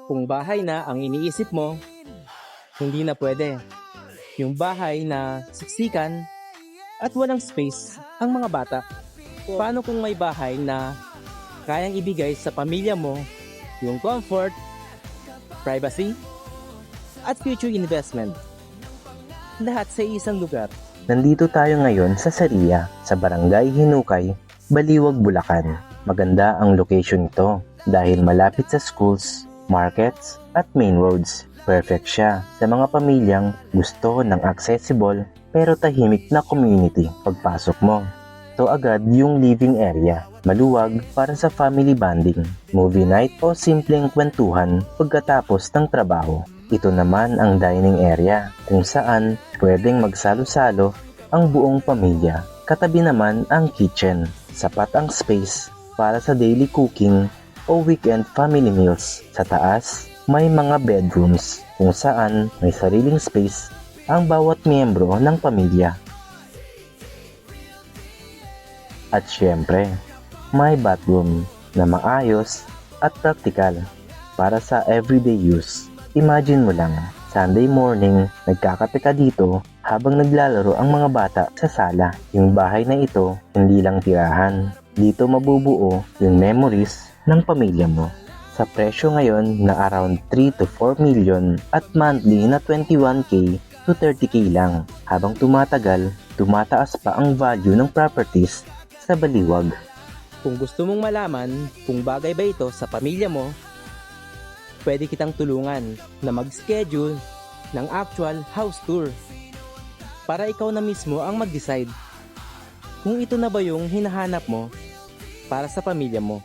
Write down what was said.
Kung bahay na ang iniisip mo, hindi na pwede. Yung bahay na siksikan at walang space ang mga bata. Paano kung may bahay na kayang ibigay sa pamilya mo yung comfort, privacy, at future investment? Lahat sa isang lugar. Nandito tayo ngayon sa Saria, sa Barangay Hinukay, Baliwag, Bulacan. Maganda ang location nito dahil malapit sa schools, markets, at main roads. Perfect siya sa mga pamilyang gusto ng accessible pero tahimik na community pagpasok mo. Ito agad yung living area, maluwag para sa family bonding, movie night o simpleng kwentuhan pagkatapos ng trabaho. Ito naman ang dining area kung saan pwedeng magsalo-salo ang buong pamilya. Katabi naman ang kitchen, sapat ang space para sa daily cooking o weekend family meals. Sa taas, may mga bedrooms kung saan may sariling space ang bawat miyembro ng pamilya. At syempre, may bathroom na maayos at praktikal para sa everyday use. Imagine mo lang, Sunday morning, nagkakape ka dito habang naglalaro ang mga bata sa sala. Yung bahay na ito, hindi lang tirahan. Dito mabubuo yung memories ng pamilya mo. Sa presyo ngayon na around 3 to 4 million at monthly na 21k to 30k lang. Habang tumatagal, tumataas pa ang value ng properties sa Baliwag. Kung gusto mong malaman kung bagay ba ito sa pamilya mo, pwede kitang tulungan na mag-schedule ng actual house tour para ikaw na mismo ang mag-decide kung ito na ba yung hinahanap mo para sa pamilya mo.